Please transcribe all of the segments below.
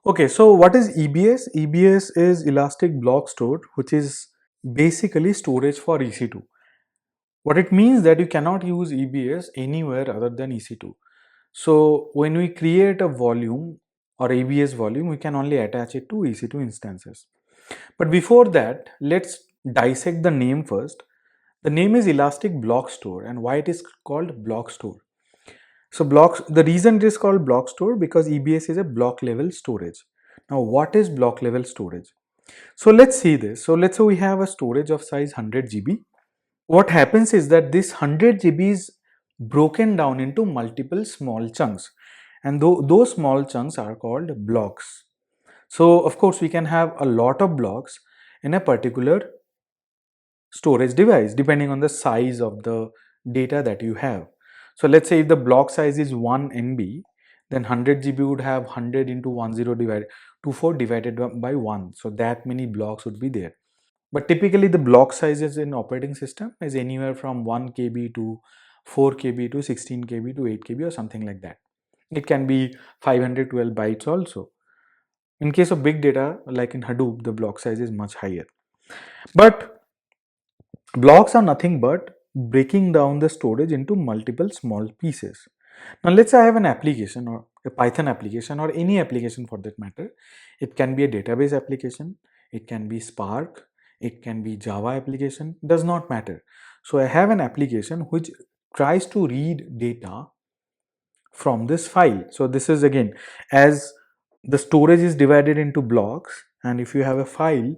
Okay, so what is EBS? EBS is Elastic Block Store, which is basically storage for EC2. What it means that you cannot use EBS anywhere other than EC2. So when we create a volume or EBS volume, we can only attach it to EC2 instances. But before that, let's dissect the name first. The name is Elastic Block Store, and why it is called block store. So the reason it is called block store because EBS is a block level storage. Now what is block level storage? So let's see this. So let's say we have a storage of size 100 GB. What happens is that this 100 GB is broken down into multiple small chunks, and those small chunks are called blocks. So of course we can have a lot of blocks in a particular storage device depending on the size of the data that you have. So let's say if the block size is 1 MB, then 100 GB would have 100 into 10 divided 24 divided by 1. So that many blocks would be there. But typically the block sizes in operating system is anywhere from 1 KB to 4 KB to 16 KB to 8 KB or something like that. It can be 512 bytes also. In case of big data like in Hadoop, the block size is much higher. But blocks are nothing but breaking down the storage into multiple small pieces. Now let's say I have an application or a Python application or any application for that matter. It can be a database application, it can be Spark, it can be Java application, does not matter. So I have an application which tries to read data from this file. So this is again, as the storage is divided into blocks, and if you have a file,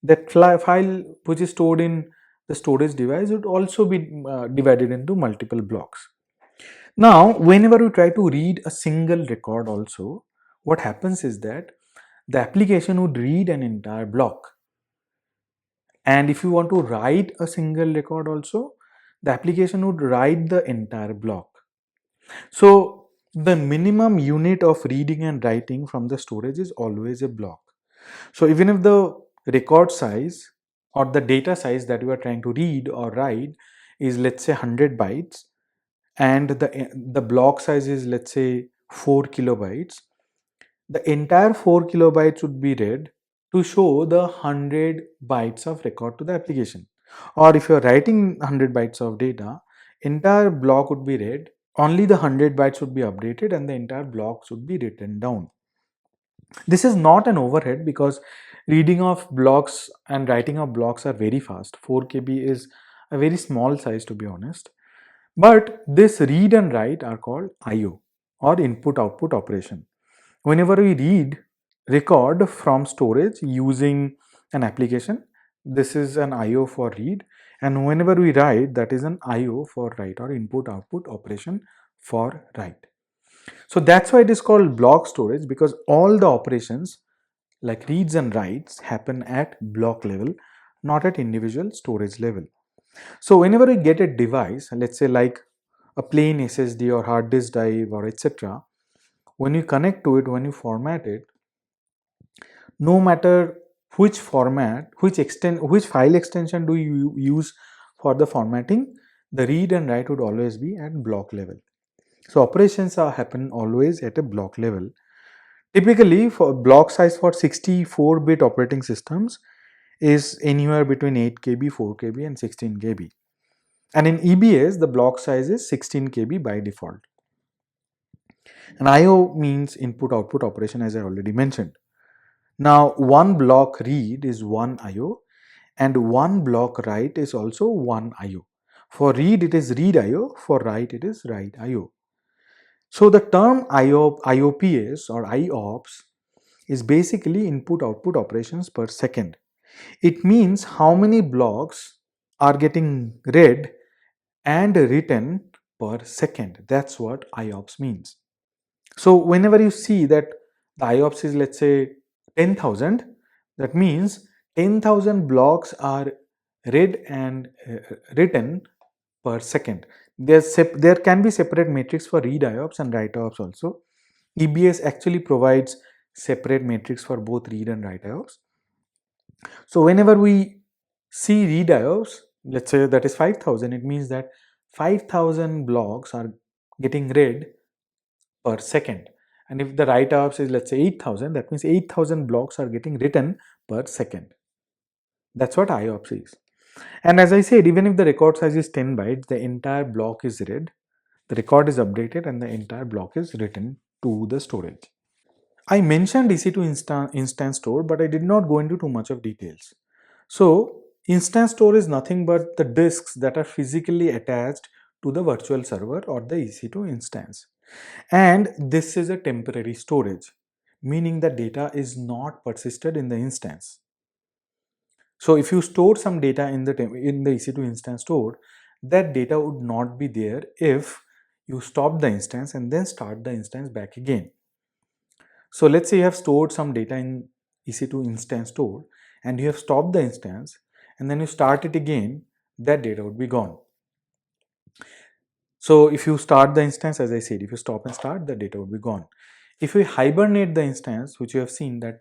that file which is stored in the storage device would also be divided into multiple blocks. Now whenever we try to read a single record also, what happens is that the application would read an entire block, and if you want to write a single record also, the application would write the entire block. So the minimum unit of reading and writing from the storage is always a block. So even if the record size or the data size that you are trying to read or write is, let's say, 100 bytes, and the block size is, let's say, 4 kilobytes, the entire 4 kilobytes would be read to show the 100 bytes of record to the application. Or if you are writing 100 bytes of data, entire block would be read, only the 100 bytes would be updated, and the entire blocks would be written down. This is not an overhead because reading of blocks and writing of blocks are very fast. 4 KB is a very small size, to be honest. But this read and write are called IO, or input output operation. Whenever we record from storage using an application, this is an IO for read, and whenever we write, that is an IO for write, or input output operation for write. So that's why it is called block storage, because all the operations like reads and writes happen at block level, not at individual storage level. So whenever we get a device, let's say like a plain SSD or hard disk drive or etc., when you connect to it, when you format it, no matter which format, which file extension do you use for the formatting, the read and write would always be at block level. So operations happen always at a block level. Typically, for block size for 64-bit operating systems is anywhere between 8 KB, 4 KB, and 16 KB. And in EBS, the block size is 16 KB by default. And IO means input output operation, as I already mentioned. Now, one block read is one IO, and one block write is also one IO. For read, it is read IO. For write, it is write IO. So the term IOPS or IOPS is basically input output operations per second. It means how many blocks are getting read and written per second. That's what IOPS means. So whenever you see that the IOPS is, let's say, 10,000, that means 10,000 blocks are read and written per second. There can be separate metrics for read IOPS and write IOPS also. EBS actually provides separate metrics for both read and write IOPS. So whenever we see read IOPS, let's say that is 5,000, it means that 5,000 blocks are getting read per second. And if the write IOPS is, let's say, 8,000, that means 8,000 blocks are getting written per second. That's what IOPS is. And as I said, even if the record size is 10 bytes, the entire block is read, the record is updated, and the entire block is written to the storage. I mentioned EC2 instance store, but I did not go into too much of details. So, instance store is nothing but the disks that are physically attached to the virtual server or the EC2 instance. And this is a temporary storage, meaning the data is not persisted in the instance. So if you store some data in the EC2 instance store, that data would not be there if you stop the instance and then start the instance back again. So let's say you have stored some data in EC2 instance store and you have stopped the instance and then you start it again, that data would be gone. So if you start the instance, as I said, if you stop and start, the data would be gone. If we hibernate the instance, which you have seen that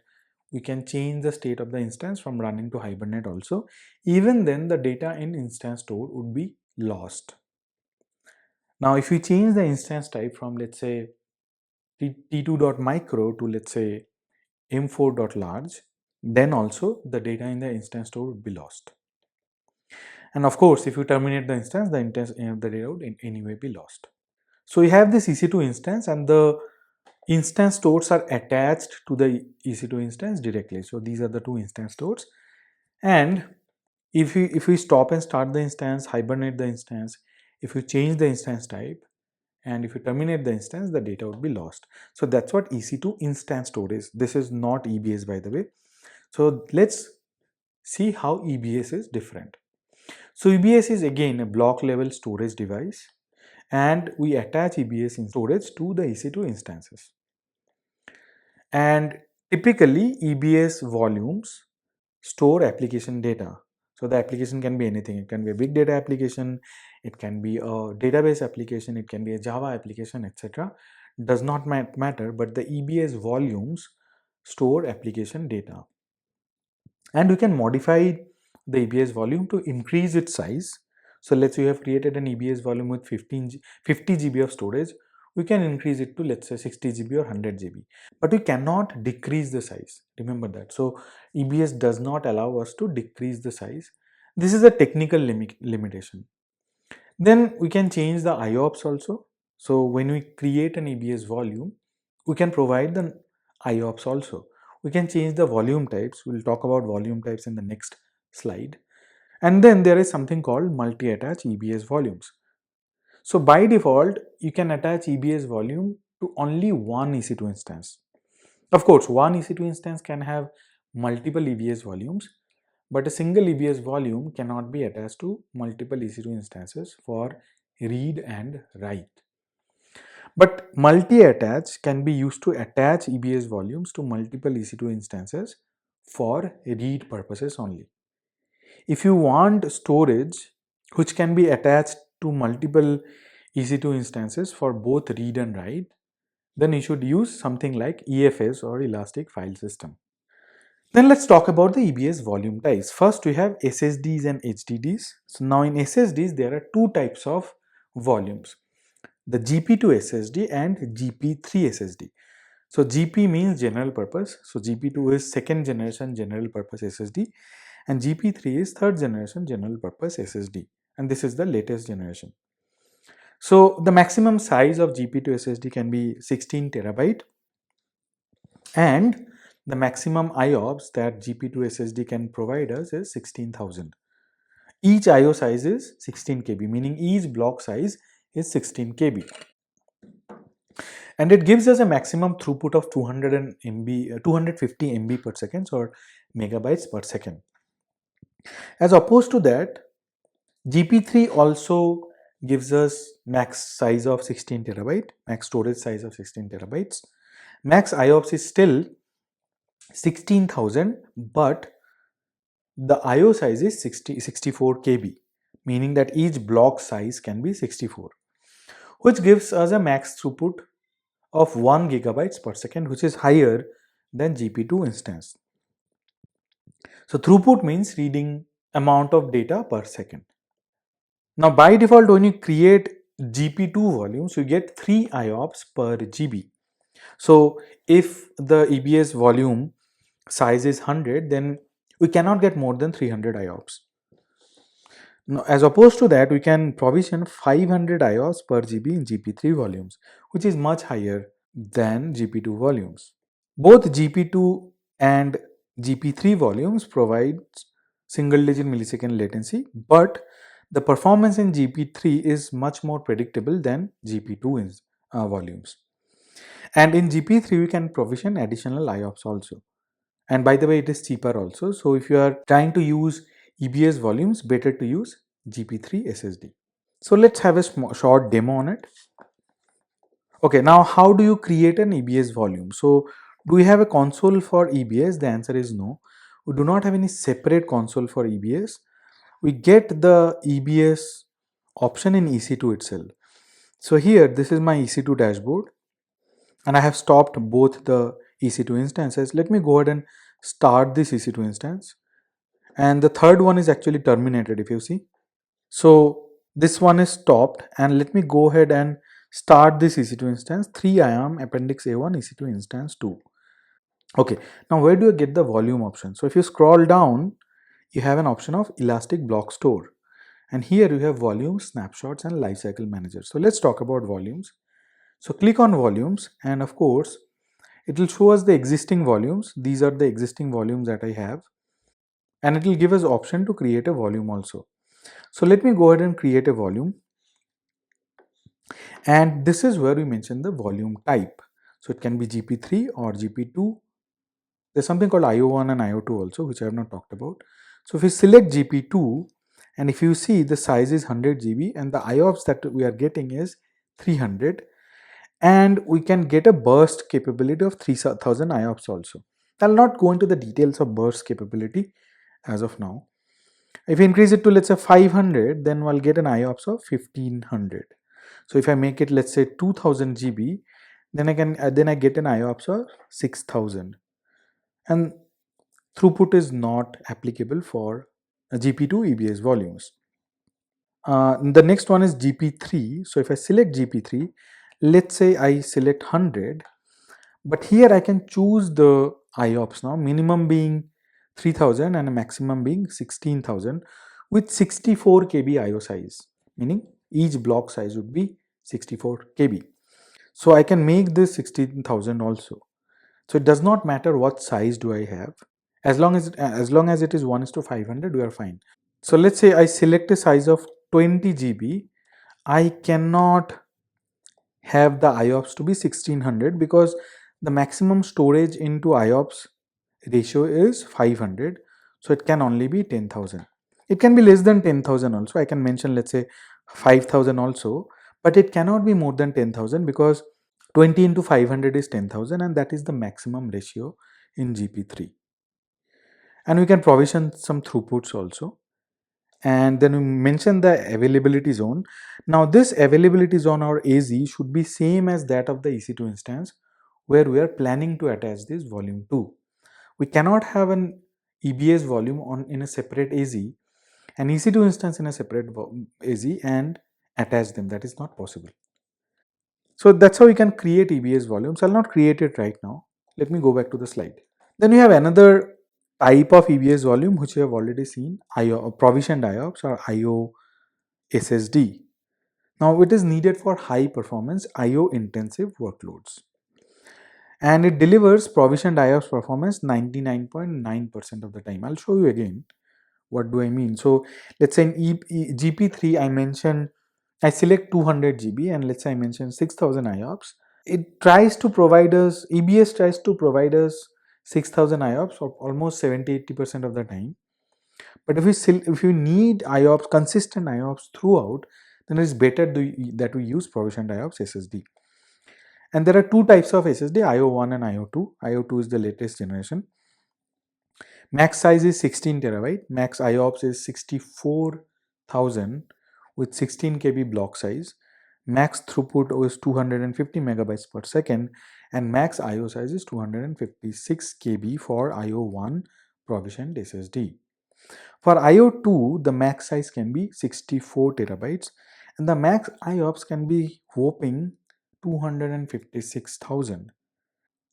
we can change the state of the instance from running to hibernate also, even then the data in instance stored would be lost. Now if we change the instance type from, let's say, t2.micro to, let's say, m4.large, then also the data in the instance store would be lost. And of course, if you terminate the instance, the data would anyway be lost. So we have this EC2 instance and the instance stores are attached to the EC2 instance directly. So these are the two instance stores. And if we stop and start the instance, hibernate the instance, if you change the instance type, and if you terminate the instance, the data would be lost. So that's what EC2 instance store is. This is not EBS, by the way. So let's see how EBS is different. So EBS is again a block level storage device, and we attach EBS in storage to the EC2 instances. And typically EBS volumes store application data. So the application can be anything. It can be a big data application, it can be a database application, it can be a Java application, etc. Does not matter, but the EBS volumes store application data. And we can modify the EBS volume to increase its size. So let's say you have created an EBS volume with 50 GB of storage. We can increase it to, let's say, 60 GB or 100 GB. But we cannot decrease the size. Remember that. So EBS does not allow us to decrease the size. This is a technical limitation. Then we can change the IOPS also. So when we create an EBS volume, we can provide the IOPS also. We can change the volume types. We'll talk about volume types in the next slide. And then there is something called multi-attach EBS volumes. So by default, you can attach EBS volume to only one EC2 instance. Of course, one EC2 instance can have multiple EBS volumes, but a single EBS volume cannot be attached to multiple EC2 instances for read and write. But multi-attach can be used to attach EBS volumes to multiple EC2 instances for read purposes only. If you want storage which can be attached to multiple EC2 instances for both read and write, then you should use something like EFS or Elastic File System. Then let's talk about the EBS volume types. First we have SSDs and HDDs. So now in SSDs there are two types of volumes, the GP2 SSD and GP3 SSD. So GP means general purpose. So GP2 is second generation general purpose SSD and GP3 is third generation general purpose SSD, and this is the latest generation. So the maximum size of GP2 SSD can be 16 terabyte, and the maximum IOPS that GP2 SSD can provide us is 16,000. Each IO size is 16 KB, meaning each block size is 16 KB. And it gives us a maximum throughput of 250 MB per second or megabytes per second. As opposed to that, GP3 also gives us max size of 16 terabyte, max storage size of 16 terabytes. Max IOPS is still 16,000, but the IO size is 64 KB, meaning that each block size can be 64, which gives us a max throughput of 1 gigabytes per second, which is higher than GP2 instance. So throughput means reading amount of data per second. Now by default, when you create GP2 volumes, you get 3 IOPS per GB. So if the EBS volume size is 100, then we cannot get more than 300 IOPS. Now, as opposed to that, we can provision 500 IOPS per GB in GP3 volumes, which is much higher than GP2 volumes. Both GP2 and GP3 volumes provide single digit millisecond latency, but the performance in GP3 is much more predictable than GP2 volumes. And in GP3, we can provision additional IOPS also. And by the way, it is cheaper also. So if you are trying to use EBS volumes, better to use GP3 SSD. So let's have a short demo on it. Okay, now how do you create an EBS volume? So do we have a console for EBS? The answer is no. We do not have any separate console for EBS. We get the EBS option in EC2 itself. So here, this is my EC2 dashboard, and I have stopped both the EC2 instances. Let me go ahead and start this EC2 instance. And the third one is actually terminated, if you see. So this one is stopped, and let me go ahead and start this EC2 instance. 3 I am appendix A1 EC2 instance 2. Okay, now where do you get the volume option? So if you scroll down, you have an option of elastic block store, and here you have volumes, snapshots, and lifecycle manager. So let's talk about volumes. So click on volumes, and of course it will show us the existing volumes. These are the existing volumes that I have, and it will give us option to create a volume also. So let me go ahead and create a volume, and this is where we mention the volume type. So it can be GP3 or GP2. There's something called IO1 and IO2 also, which I have not talked about. So if we select GP2, and if you see, the size is 100 GB and the IOPS that we are getting is 300, and we can get a burst capability of 3000 IOPS also. I'll not go into the details of burst capability as of now. If you increase it to, let's say, 500, then we'll get an IOPS of 1500. So if I make it, let's say, 2000 GB, then I get an IOPS of 6000. And throughput is not applicable for GP2 EBS volumes. The next one is GP3. So if I select GP3, let's say I select 100, but here I can choose the IOPS now, minimum being 3000 and a maximum being 16000 with 64 KB IO size, meaning each block size would be 64 KB. So I can make this 16,000 also. So it does not matter what size do I have. As long as it is 1:500, we are fine. So let's say I select a size of 20 GB. I cannot have the IOPS to be 1600 because the maximum storage into IOPS ratio is 500. So it can only be 10,000. It can be less than 10,000 also. I can mention, let's say, 5,000 also, but it cannot be more than 10,000 because 20 into 500 is 10,000, and that is the maximum ratio in GP3. And we can provision some throughputs also. And then we mention the availability zone. Now this availability zone or AZ should be same as that of the EC2 instance where we are planning to attach this volume to. We cannot have an EBS volume in a separate AZ, an EC2 instance in a separate AZ and attach them. That is not possible. So that's how we can create EBS volumes. I'll not create it right now. Let me go back to the slide. Then we have another type of EBS volume which we have already seen, IO provisioned IOPS or IO SSD. Now it is needed for high performance IO intensive workloads, and it delivers provisioned IOPS performance 99.9% of the time. I'll show you again what do I mean. So let's say in GP3 I select 200 GB, and let's say I mention 6000 IOPS. It tries to provide us, EBS tries to provide us 6000 IOPS of almost 70-80% of the time. But if you need IOPS, consistent IOPS throughout, then it's better that we use provisioned IOPS SSD. And there are two types of SSD, IO1 and IO2. IO2 is the latest generation. Max size is 16 terabyte. Max IOPS is 64,000 with 16 KB block size. Max throughput is 250 megabytes per second, and max IO size is 256 KB for IO1 provisioned SSD. For IO2, the max size can be 64 terabytes, and the max IOPS can be whopping 256,000.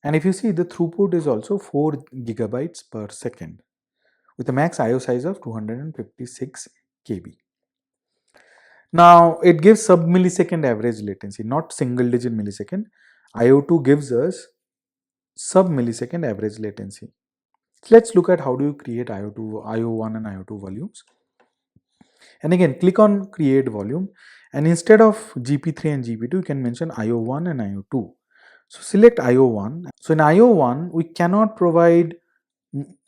And if you see, the throughput is also 4 gigabytes per second with a max IO size of 256 KB. Now it gives sub-millisecond average latency, not single digit millisecond. IO2 gives us sub-millisecond average latency. Let's look at how do you create IO2, IO1 and IO2 volumes. And again, click on create volume, and instead of GP3 and GP2, you can mention IO1 and IO2. So select IO1. So in IO1, we cannot provide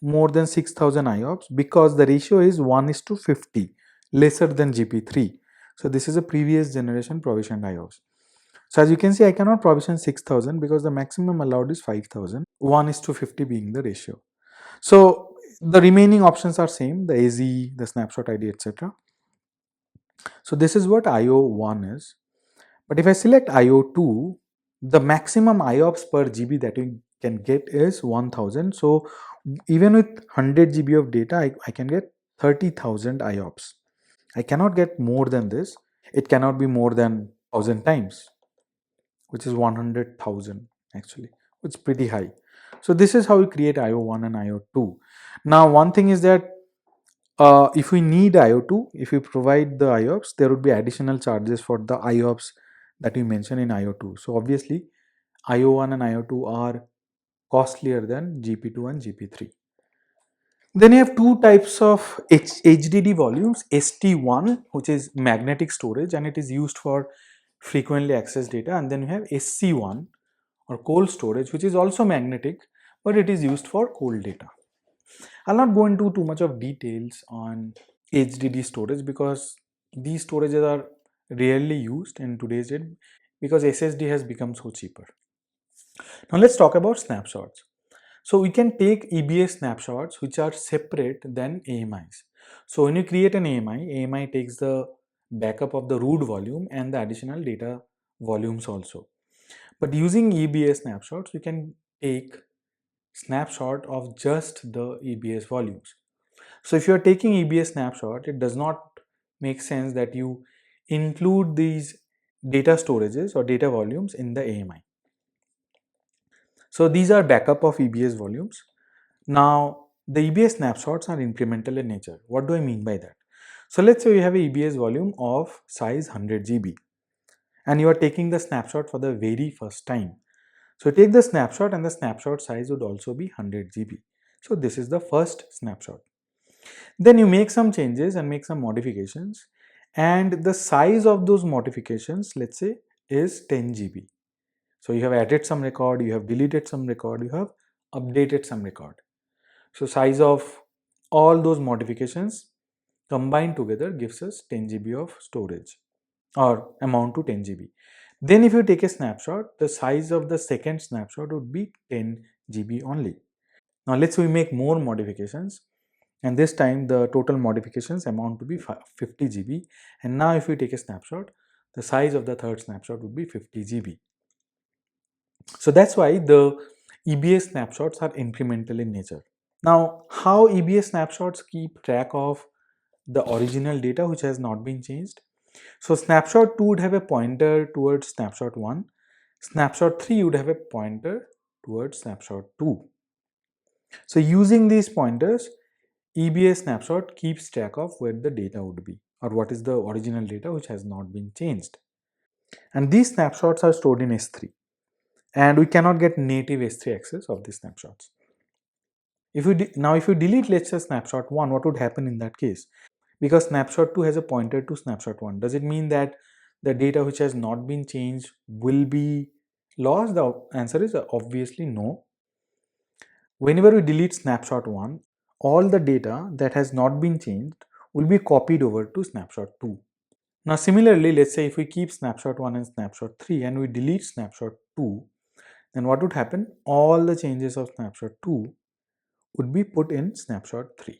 more than 6000 IOPS because the ratio is 1:50, lesser than GP3. So this is a previous generation provisioned IOPS. So as you can see, I cannot provision 6000 because the maximum allowed is 5000, 1:50 being the ratio. So the remaining options are same, the AZ, the snapshot ID, etc. So this is what IO1 is. But if I select IO2, the maximum IOPS per GB that we can get is 1000. So even with 100 GB of data, I can get 30,000 IOPS. I cannot get more than this. It cannot be more than 1000 times, which is 100,000 actually, which is pretty high. So this is how we create IO1 and IO2. Now one thing is that if we need IO2, if we provide the IOPS, there would be additional charges for the IOPS that we mentioned in IO2. So obviously IO1 and IO2 are costlier than GP2 and GP3. Then you have two types of HDD volumes, ST1, which is magnetic storage and it is used for frequently accessed data, and then you have SC1 or cold storage, which is also magnetic but it is used for cold data. I'll not go into too much of details on HDD storage because these storages are rarely used in today's date because SSD has become so cheaper. Now let's talk about snapshots. So we can take EBS snapshots which are separate than AMIs. So when you create an AMI takes the backup of the root volume and the additional data volumes also. But using EBS snapshots, you can take snapshot of just the EBS volumes. So if you are taking EBS snapshot, it does not make sense that you include these data storages or data volumes in the AMI. So these are backup of EBS volumes. Now the EBS snapshots are incremental in nature. What do I mean by that? So let's say you have a EBS volume of size 100 GB and you are taking the snapshot for the very first time. So take the snapshot and the snapshot size would also be 100 GB. So this is the first snapshot. Then you make some changes and make some modifications, and the size of those modifications, let's say, is 10 GB. So you have added some record, you have deleted some record, you have updated some record. So size of all those modifications combined together gives us 10 GB of storage or amount to 10 GB. Then if you take a snapshot, the size of the second snapshot would be 10 GB only. Now let's say we make more modifications, and this time the total modifications amount to be 50 GB, and now if we take a snapshot, the size of the third snapshot would be 50 GB. So that's why the EBS snapshots are incremental in nature. Now how EBS snapshots keep track of the original data which has not been changed? So snapshot 2 would have a pointer towards snapshot 1, snapshot 3 would have a pointer towards snapshot 2. So using these pointers, EBS snapshot keeps track of where the data would be or what is the original data which has not been changed. And these snapshots are stored in S3 and we cannot get native S3 access of these snapshots. If you delete, let's say, snapshot 1, what would happen in that case? Because snapshot 2 has a pointer to snapshot 1, does it mean that the data which has not been changed will be lost? The answer is obviously no. Whenever we delete snapshot 1, all the data that has not been changed will be copied over to snapshot 2. Now similarly, let's say if we keep snapshot 1 and snapshot 3 and we delete snapshot 2, then what would happen? All the changes of snapshot 2 would be put in snapshot 3.